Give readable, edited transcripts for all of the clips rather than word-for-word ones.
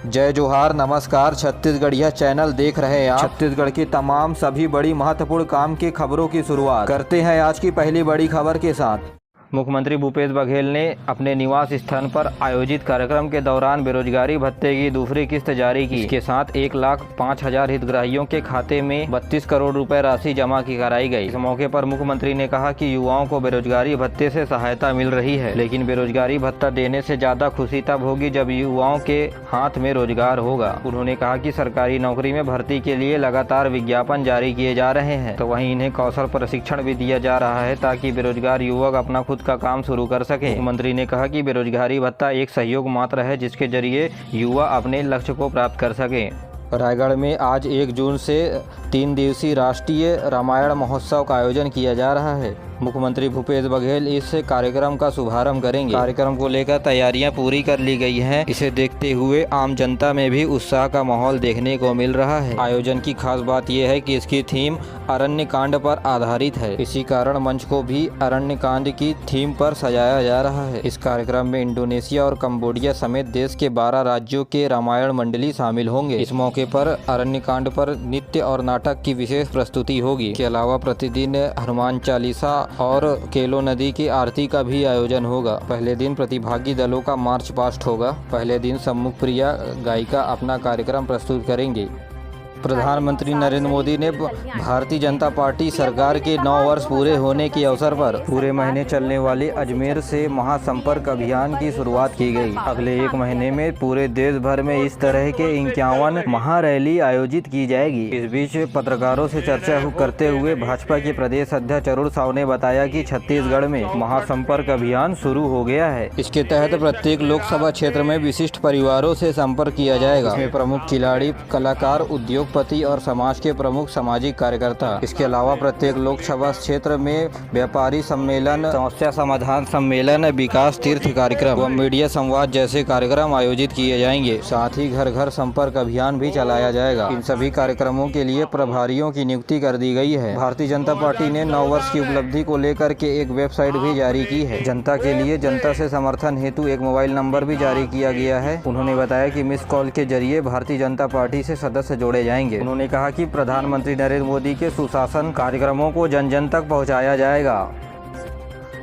जय जोहार, नमस्कार। छत्तीसगढ़िया चैनल देख रहे हैं आप। छत्तीसगढ़ की तमाम सभी बड़ी महत्वपूर्ण काम की खबरों की शुरुआत करते हैं आज की पहली बड़ी खबर के साथ। मुख्यमंत्री भूपेश बघेल ने अपने निवास स्थान पर आयोजित कार्यक्रम के दौरान बेरोजगारी भत्ते की दूसरी किस्त जारी की। इसके साथ 1,05,000 हितग्राहियों के खाते में 32 करोड़ रुपए राशि जमा की कराई गई। इस मौके पर मुख्यमंत्री ने कहा कि युवाओं को बेरोजगारी भत्ते से सहायता मिल रही है, लेकिन बेरोजगारी भत्ता देने से ज्यादा खुशी तब होगी जब युवाओं के हाथ में रोजगार होगा। उन्होंने कहा कि सरकारी नौकरी में भर्ती के लिए लगातार विज्ञापन जारी किए जा रहे हैं, तो वहीं इन्हें कौशल प्रशिक्षण भी दिया जा रहा है ताकि बेरोजगार युवक अपना खुद का काम शुरू कर सके। मुख्यमंत्री ने कहा कि बेरोजगारी भत्ता एक सहयोग मात्र है जिसके जरिए युवा अपने लक्ष्य को प्राप्त कर सके। रायगढ़ में आज 1 जून से 3 दिवसीय राष्ट्रीय रामायण महोत्सव का आयोजन किया जा रहा है। मुख्यमंत्री भूपेश बघेल इस कार्यक्रम का शुभारंभ करेंगे। कार्यक्रम को लेकर तैयारियां पूरी कर ली गई हैं। इसे देखते हुए आम जनता में भी उत्साह का माहौल देखने को मिल रहा है। आयोजन की खास बात यह है कि इसकी थीम अरण्य कांड पर आधारित है। इसी कारण मंच को भी अरण्य कांड की थीम पर सजाया जा रहा है। इस कार्यक्रम में इंडोनेशिया और कंबोडिया समेत देश के 12 राज्यों के रामायण मंडली शामिल होंगे। इस मौके पर अरण्य कांड पर नृत्य और नाटक की विशेष प्रस्तुति होगी। इसके अलावा प्रतिदिन हनुमान चालीसा और केलो नदी की आरती का भी आयोजन होगा। पहले दिन प्रतिभागी दलों का मार्च पास्ट होगा। पहले दिन सम्मुख प्रिया गायिका अपना कार्यक्रम प्रस्तुत करेंगे। प्रधानमंत्री नरेंद्र मोदी ने भारतीय जनता पार्टी सरकार के 9 वर्ष पूरे होने के अवसर पर पूरे महीने चलने वाले अजमेर से महासंपर्क अभियान की शुरुआत की गई। अगले 1 महीने में पूरे देश भर में इस तरह के 51 महारैली आयोजित की जाएगी। इस बीच पत्रकारों से चर्चा करते हुए भाजपा के प्रदेश अध्यक्ष अरुण साव ने बताया कि छत्तीसगढ़ में महासंपर्क अभियान शुरू हो गया है। इसके तहत प्रत्येक लोकसभा क्षेत्र में विशिष्ट परिवारों से संपर्क किया जाएगा। इसमें प्रमुख खिलाड़ी, कलाकार, उद्योगपति और समाज के प्रमुख सामाजिक कार्यकर्ता। इसके अलावा प्रत्येक लोकसभा क्षेत्र में व्यापारी सम्मेलन, समस्या समाधान सम्मेलन, विकास तीर्थ कार्यक्रम व मीडिया संवाद जैसे कार्यक्रम आयोजित किए जाएंगे। साथ ही घर घर संपर्क अभियान भी चलाया जाएगा। इन सभी कार्यक्रमों के लिए प्रभारियों की नियुक्ति कर दी गई है। भारतीय जनता पार्टी ने 9 वर्ष की उपलब्धि को लेकर के एक वेबसाइट भी जारी की है। जनता के लिए जनता से समर्थन हेतु एक मोबाइल नंबर भी जारी किया गया है। उन्होंने बताया कि मिस कॉल के जरिए भारतीय जनता पार्टी से सदस्य जोड़े जाएंगे। उन्होंने कहा कि प्रधानमंत्री नरेंद्र मोदी के सुशासन कार्यक्रमों को जन जन तक पहुंचाया जाएगा।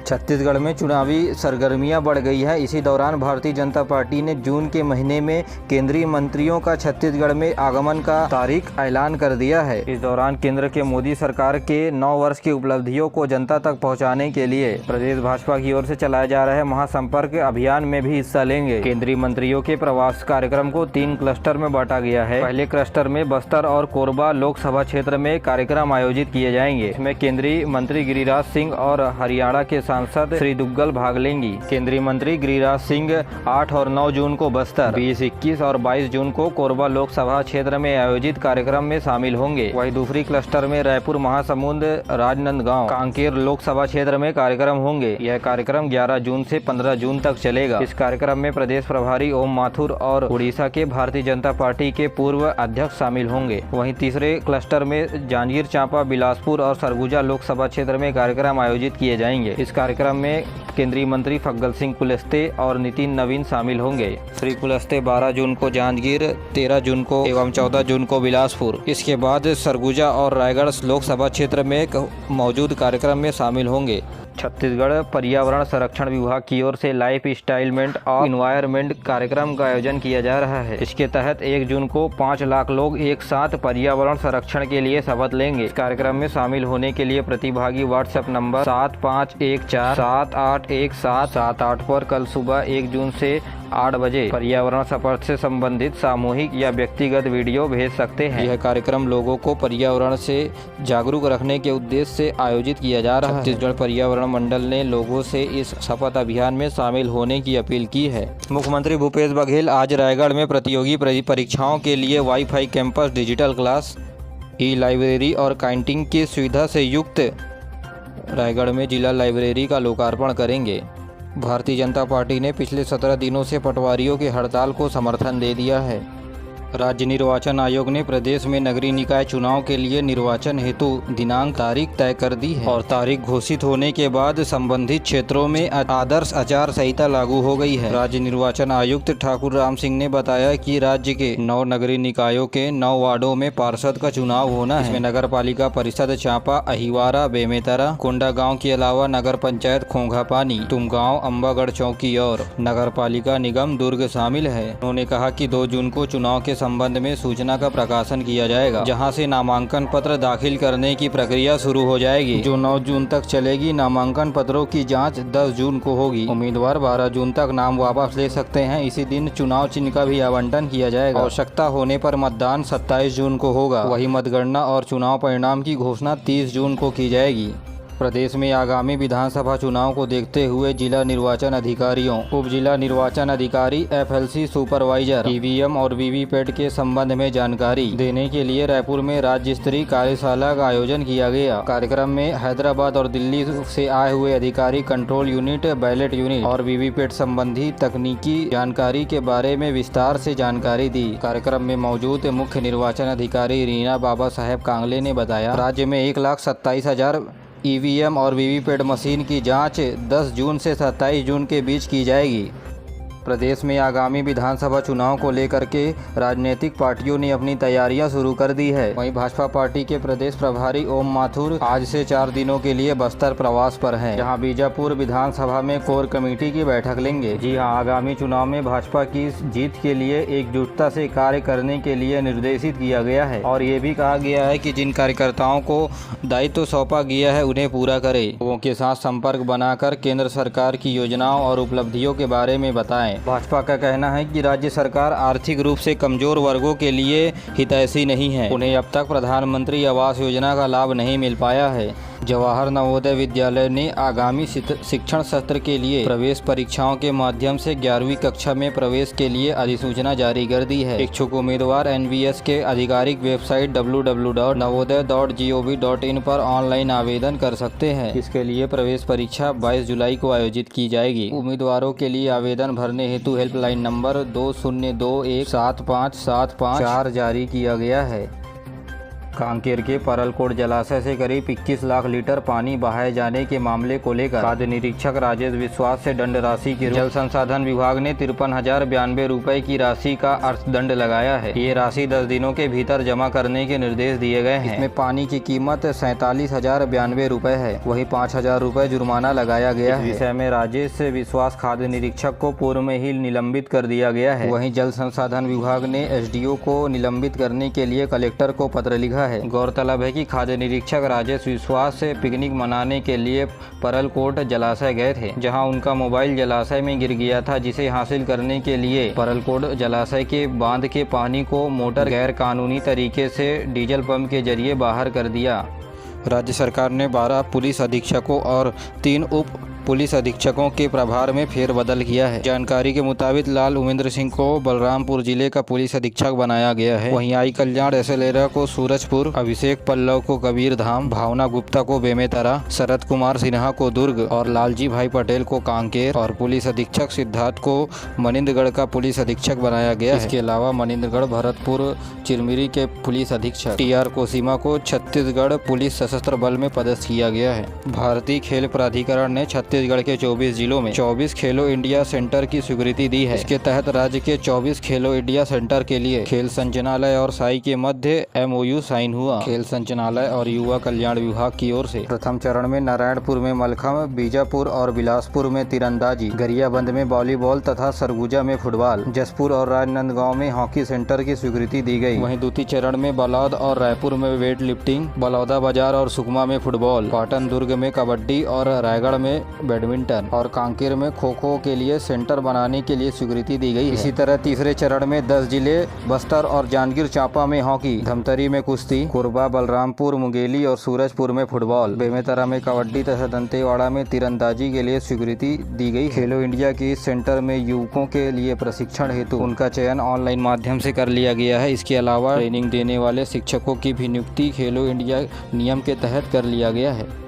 छत्तीसगढ़ में चुनावी सरगर्मियां बढ़ गई है। इसी दौरान भारतीय जनता पार्टी ने जून के महीने में केंद्रीय मंत्रियों का छत्तीसगढ़ में आगमन का तारीख ऐलान कर दिया है। इस दौरान केंद्र के मोदी सरकार के 9 वर्ष की उपलब्धियों को जनता तक पहुंचाने के लिए प्रदेश भाजपा की ओर से चलाए जा रहे महासंपर्क अभियान में भी हिस्सा लेंगे। केंद्रीय मंत्रियों के प्रवास कार्यक्रम को 3 क्लस्टर में बांटा गया है। पहले क्लस्टर में बस्तर और कोरबा लोकसभा क्षेत्र में कार्यक्रम आयोजित किए जाएंगे। इसमें केंद्रीय मंत्री गिरिराज सिंह और हरियाणा के सांसद श्री दुग्गल भाग लेंगी। केंद्रीय मंत्री गिरिराज सिंह 8 और 9 जून को बस्तर, 20, 21 और 22 जून को कोरबा लोकसभा क्षेत्र में आयोजित कार्यक्रम में शामिल होंगे। वहीं दूसरी क्लस्टर में रायपुर, महासमुंद, राजनांदगांव, कांकेर लोकसभा क्षेत्र में कार्यक्रम होंगे। यह कार्यक्रम 11 जून से 15 जून तक चलेगा। इस कार्यक्रम में प्रदेश प्रभारी ओम माथुर और उड़ीसा के भारतीय जनता पार्टी के पूर्व अध्यक्ष शामिल होंगे। वहीं तीसरे क्लस्टर में जांजगीर चांपा, बिलासपुर और सरगुजा लोकसभा क्षेत्र में कार्यक्रम आयोजित किए जाएंगे। इस कार्यक्रम में केंद्रीय मंत्री फग्गल सिंह कुलस्ते और नितिन नवीन शामिल होंगे। श्री कुलस्ते 12 जून को जांजगीर, 13 जून को एवं 14 जून को बिलासपुर, इसके बाद सरगुजा और रायगढ़ लोकसभा क्षेत्र में मौजूद कार्यक्रम में शामिल होंगे। छत्तीसगढ़ पर्यावरण संरक्षण विभाग की ओर से लाइफ स्टाइलमेंट और इन्वायरमेंट कार्यक्रम का आयोजन किया जा रहा है। इसके तहत 1 जून को 5 लाख लोग एक साथ पर्यावरण संरक्षण के लिए शपथ लेंगे। इस कार्यक्रम में शामिल होने के लिए प्रतिभागी व्हाट्सएप नंबर 7514781778 पर कल सुबह 1 जून से 8 बजे पर्यावरण शपथ से संबंधित सामूहिक या व्यक्तिगत वीडियो भेज सकते हैं। यह कार्यक्रम लोगों को पर्यावरण से जागरूक रखने के उद्देश्य से आयोजित किया जा रहा है। छत्तीसगढ़ पर्यावरण मंडल ने लोगों से इस शपथ अभियान में शामिल होने की अपील की है। मुख्यमंत्री भूपेश बघेल आज रायगढ़ में प्रतियोगी परीक्षाओं के लिए वाईफाई कैंपस, डिजिटल क्लास, ई लाइब्रेरी और कैंटीन की सुविधा से युक्त रायगढ़ में जिला लाइब्रेरी का लोकार्पण करेंगे। भारतीय जनता पार्टी ने पिछले 17 दिनों से पटवारियों की हड़ताल को समर्थन दे दिया है। राज्य निर्वाचन आयोग ने प्रदेश में नगरीय निकाय चुनाव के लिए निर्वाचन हेतु दिनांक तारीख तय कर दी है और तारीख घोषित होने के बाद संबंधित क्षेत्रों में आदर्श आचार संहिता लागू हो गई है। राज्य निर्वाचन आयुक्त ठाकुर राम सिंह ने बताया कि राज्य के 9 नगरीय निकायों के 9 वार्डों में पार्षद का चुनाव होना है। इसमें नगर पालिका परिषद चांपा, अहिवारा, बेमेतरा, कोंडागांव के अलावा नगर पंचायत खोंगापानी, तुमगांव, अम्बागढ़ चौकी और नगर पालिका निगम दुर्ग शामिल है। उन्होंने कहा कि 2 जून को चुनाव के संबंध में सूचना का प्रकाशन किया जाएगा, जहां से नामांकन पत्र दाखिल करने की प्रक्रिया शुरू हो जाएगी, जो 9 जून तक चलेगी। नामांकन पत्रों की जांच 10 जून को होगी। उम्मीदवार 12 जून तक नाम वापस ले सकते हैं। इसी दिन चुनाव चिन्ह का भी आवंटन किया जाएगा। आवश्यकता होने पर मतदान 27 जून को होगा। वही मतगणना और चुनाव परिणाम की घोषणा 30 जून को की जाएगी। प्रदेश में आगामी विधानसभा चुनाव को देखते हुए जिला निर्वाचन अधिकारियों, उप जिला निर्वाचन अधिकारी, FLC सुपरवाइजर, EVM और VVPAT के संबंध में जानकारी देने के लिए रायपुर में राज्य स्तरीय कार्यशाला का आयोजन किया गया। कार्यक्रम में हैदराबाद और दिल्ली से आए हुए अधिकारी कंट्रोल यूनिट, बैलेट यूनिट और VVPAT संबंधी तकनीकी जानकारी के बारे में विस्तार से जानकारी दी। कार्यक्रम में मौजूद मुख्य निर्वाचन अधिकारी रीना बाबा साहेब कांगले ने बताया, राज्य में 1,27,000 EVM और VVPAT मशीन की जांच 10 जून से 27 जून के बीच की जाएगी। प्रदेश में आगामी विधानसभा चुनाव को लेकर के राजनीतिक पार्टियों ने अपनी तैयारियां शुरू कर दी है। वहीं भाजपा पार्टी के प्रदेश प्रभारी ओम माथुर आज से 4 दिनों के लिए बस्तर प्रवास पर हैं, जहां बीजापुर विधानसभा में कोर कमेटी की बैठक लेंगे। जी हां, आगामी चुनाव में भाजपा की जीत के लिए एकजुटता से कार्य करने के लिए निर्देशित किया गया है और ये भी कहा गया है कि जिन कार्यकर्ताओं को दायित्व सौंपा गया है उन्हें पूरा करे। लोगों के साथ संपर्क बनाकर केंद्र सरकार की योजनाओं और उपलब्धियों के बारे में बताएं। भाजपा का कहना है कि राज्य सरकार आर्थिक रूप से कमजोर वर्गों के लिए हितैषी नहीं है। उन्हें अब तक प्रधानमंत्री आवास योजना का लाभ नहीं मिल पाया है। जवाहर नवोदय विद्यालय ने आगामी शिक्षण सत्र के लिए प्रवेश परीक्षाओं के माध्यम से 11वीं कक्षा में प्रवेश के लिए अधिसूचना जारी कर दी है। इच्छुक उम्मीदवार NVS के आधिकारिक वेबसाइट www.navodaya.gov.in पर ऑनलाइन आवेदन कर सकते हैं। इसके लिए प्रवेश परीक्षा 22 जुलाई को आयोजित की जाएगी। उम्मीदवारों के लिए आवेदन भरने हेतु हेल्पलाइन नंबर 20217575 जारी किया गया है। कांकेर के परलकोट जलाशय से करीब 21 लाख लीटर पानी बहाए जाने के मामले को लेकर खाद्य निरीक्षक राजेश विश्वास से दंड राशि के जल संसाधन विभाग ने 53,092 रुपए की राशि का अर्थदंड लगाया है। ये राशि 10 दिनों के भीतर जमा करने के निर्देश दिए गए हैं। इसमें पानी की कीमत 47,092 रुपए है। वही 5,000 रुपए जुर्माना लगाया गया है। इस विषय में राजेश विश्वास खाद्य निरीक्षक को पूर्व में ही निलंबित कर दिया गया है। वहीं जल संसाधन विभाग ने SDO को निलंबित करने के लिए कलेक्टर को पत्र लिखा है। गौरतलब है कि खाद्य निरीक्षक राजेश विश्वास से पिकनिक मनाने के लिए परलकोट जलाशय गए थे, जहां उनका मोबाइल जलाशय में गिर गया था, जिसे हासिल करने के लिए परलकोट जलाशय के बांध के पानी को मोटर गैर कानूनी तरीके से डीजल पंप के जरिए बाहर कर दिया। राज्य सरकार ने 12 पुलिस अधीक्षकों और 3 उप पुलिस अधीक्षकों के प्रभार में फेरबदल किया है। जानकारी के मुताबिक लाल उमेंद्र सिंह को बलरामपुर जिले का पुलिस अधीक्षक बनाया गया है। वहीं आई कल्याण एसलेरा को सूरजपुर, अभिषेक पल्लव को कबीरधाम, भावना गुप्ता को बेमेतरा, शरद कुमार सिन्हा को दुर्ग और लालजी भाई पटेल को कांकेर और पुलिस अधीक्षक सिद्धार्थ को मनिंदगढ़ का पुलिस अधीक्षक बनाया गया है। इसके अलावा मनिंदगढ़, भरतपुर, चिरमिरी के पुलिस अधीक्षक TR कोसीमा को छत्तीसगढ़ पुलिस सशस्त्र बल में पदस्थ किया गया है। भारतीय खेल प्राधिकरण ने छत्तीसगढ़ के 24 जिलों में 24 खेलो इंडिया सेंटर की स्वीकृति दी है। इसके तहत राज्य के 24 खेलो इंडिया सेंटर के लिए खेल संचालनालय और साई के मध्य MOU साइन हुआ। खेल संचालनालय और युवा कल्याण विभाग की ओर से प्रथम चरण में नारायणपुर में मलखम्ब, बीजापुर और बिलासपुर में तीरंदाजी, गरियाबंद में वॉलीबॉल तथा सरगुजा में फुटबॉल, जसपुर और राजनांदगांव में हॉकी सेंटर की स्वीकृति दी गई। वहीं द्वितीय चरण में बलौद और रायपुर में वेट लिफ्टिंग, बलौदा बाजार और सुकमा में फुटबॉल, पाटन दुर्ग में कबड्डी और रायगढ़ में बैडमिंटन और कांकेर में खो खो के लिए सेंटर बनाने के लिए स्वीकृति दी गई है। इसी तरह तीसरे चरण में 10 जिले बस्तर और जांजगीर चांपा में हॉकी, धमतरी में कुश्ती, कोरबा, बलरामपुर, मुंगेली और सूरजपुर में फुटबॉल, बेमेतरा में कबड्डी तथा दंतेवाड़ा में तीरंदाजी के लिए स्वीकृति दी गई। खेलो इंडिया के इस सेंटर में युवकों के लिए प्रशिक्षण हेतु उनका चयन ऑनलाइन माध्यम से कर लिया गया है। इसके अलावा ट्रेनिंग देने वाले शिक्षकों की भी नियुक्ति खेलो इंडिया नियम के तहत कर लिया गया है।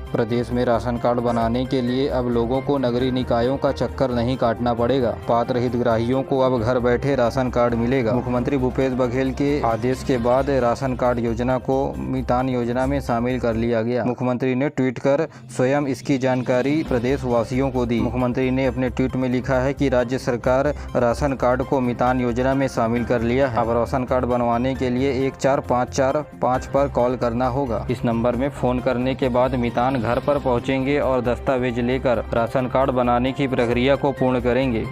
प्रदेश में राशन कार्ड बनाने के लिए अब लोगों को नगरीय निकायों का चक्कर नहीं काटना पड़ेगा। पात्र हितग्राहियों को अब घर बैठे राशन कार्ड मिलेगा। मुख्यमंत्री भूपेश बघेल के आदेश के बाद राशन कार्ड योजना को मितान योजना में शामिल कर लिया गया। मुख्यमंत्री ने ट्वीट कर स्वयं इसकी जानकारी प्रदेश वासियों को दी। मुख्यमंत्री ने अपने ट्वीट में लिखा है कि राज्य सरकार राशन कार्ड को मितान योजना में शामिल कर लिया है। अब राशन कार्ड बनवाने के लिए 14545 पर कॉल करना होगा। इस नंबर में फोन करने के बाद मितान घर पर पहुंचेंगे और दस्तावेज लेकर राशन कार्ड बनाने की प्रक्रिया को पूर्ण करेंगे।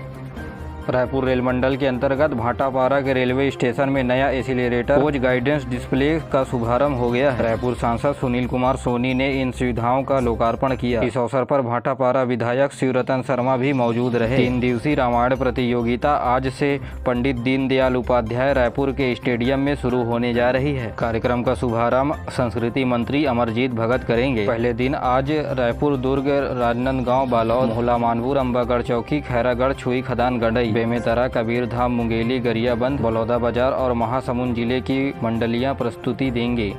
रायपुर रेल मंडल के अंतर्गत भाटापारा के रेलवे स्टेशन में नया एक्सीलरेटर कोच गाइडेंस डिस्प्ले का शुभारंभ हो गया है। रायपुर सांसद सुनील कुमार सोनी ने इन सुविधाओं का लोकार्पण किया। इस अवसर पर भाटापारा विधायक शिवरतन शर्मा भी मौजूद रहे। 3 दिवसीय रामायण प्रतियोगिता आज से पंडित दीनदयाल उपाध्याय रायपुर के स्टेडियम में शुरू होने जा रही है। कार्यक्रम का शुभारंभ संस्कृति मंत्री अमरजीत भगत करेंगे। पहले दिन आज रायपुर, दुर्ग, राजनांदगांव, बालौद, मोहला, मानपुर, अम्बागढ़ चौकी, खैरागढ़, छुई, खदान, गंडई, बेमेतरा, कबीरधाम, मुंगेली, गरियाबंद, बलौदा बाजार और महासमुंद जिले की मंडलियां प्रस्तुति देंगे।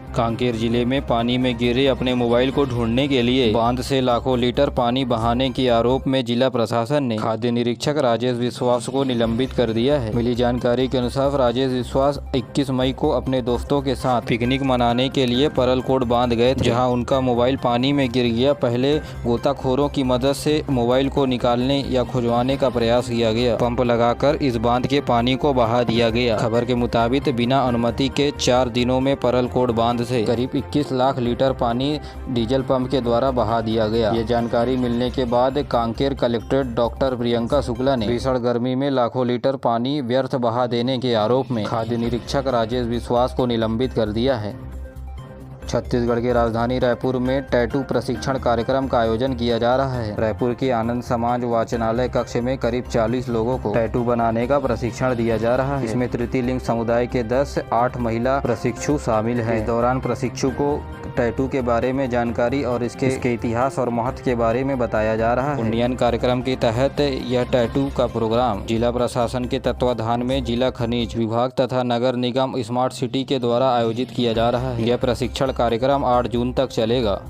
कांकेर जिले में पानी में गिरे अपने मोबाइल को ढूंढने के लिए बांध से लाखों लीटर पानी बहाने के आरोप में जिला प्रशासन ने खाद्य निरीक्षक राजेश विश्वास को निलंबित कर दिया है। मिली जानकारी के अनुसार राजेश विश्वास 21 मई को अपने दोस्तों के साथ पिकनिक मनाने के लिए परलकोट बांध गए थे, जहां उनका मोबाइल पानी में गिर गया। पहले गोताखोरों की मदद से मोबाइल को निकालने या खुजवाने का प्रयास किया गया। पंप लगाकर इस बांध के पानी को बहा दिया गया। खबर के मुताबिक बिना अनुमति के 4 दिनों में परलकोट बांध से करीब 21 लाख लीटर पानी डीजल पंप के द्वारा बहा दिया गया। ये जानकारी मिलने के बाद कांकेर कलेक्ट्रेट डॉक्टर प्रियंका शुक्ला ने भीषण गर्मी में लाखों लीटर पानी व्यर्थ बहा देने के आरोप में खाद्य निरीक्षक राजेश विश्वास को निलंबित कर दिया है। छत्तीसगढ़ की राजधानी रायपुर में टैटू प्रशिक्षण कार्यक्रम का आयोजन किया जा रहा है। रायपुर के आनंद समाज वाचनालय कक्ष में करीब 40 लोगों को टैटू बनाने का प्रशिक्षण दिया जा रहा है। इसमें तृतीय लिंग समुदाय के 8 महिला प्रशिक्षु शामिल हैं। इस दौरान प्रशिक्षु को टैटू के बारे में जानकारी और इसके इतिहास और महत्व के बारे में बताया जा रहा है। उन्नयन कार्यक्रम के तहत यह टैटू का प्रोग्राम जिला प्रशासन के तत्वाधान में जिला खनिज विभाग तथा नगर निगम स्मार्ट सिटी के द्वारा आयोजित किया जा रहा है। यह प्रशिक्षण कार्यक्रम 8 जून तक चलेगा।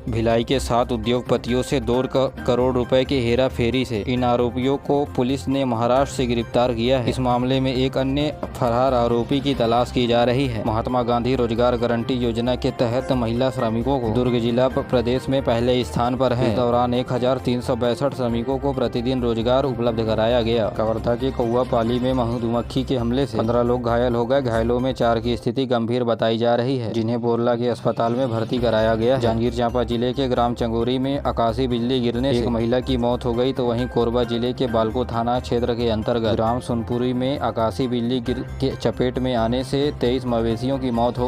भिलाई के 7 उद्योगपतियों से 2 करोड़ रुपए के हेरा फेरी से इन आरोपियों को पुलिस ने महाराष्ट्र से गिरफ्तार किया है। इस मामले में एक अन्य फरार आरोपी की तलाश की जा रही है। महात्मा गांधी रोजगार गारंटी योजना के तहत महिला श्रमिकों को दुर्ग जिला प्रदेश में पहले स्थान पर है। इस दौरान 1362 श्रमिकों को प्रतिदिन रोजगार उपलब्ध कराया गया। कवर्धा के कौआपाली में मधुमक्खी के हमले से 15 लोग घायल हो गए। घायलों में 4 की स्थिति गंभीर बताई जा रही है, जिन्हें बोरला के अस्पताल में भर्ती कराया गया। जांजगीर चांपा जिले के ग्राम चंगोरी में आकाशीय बिजली गिरने से एक महिला की मौत हो गई, तो वहीं कोरबा जिले के बालको थाना क्षेत्र के अंतर्गत ग्राम सुनपुरी में आकाशीय बिजली के चपेट में आने से 23 मवेशियों की मौत हो गई।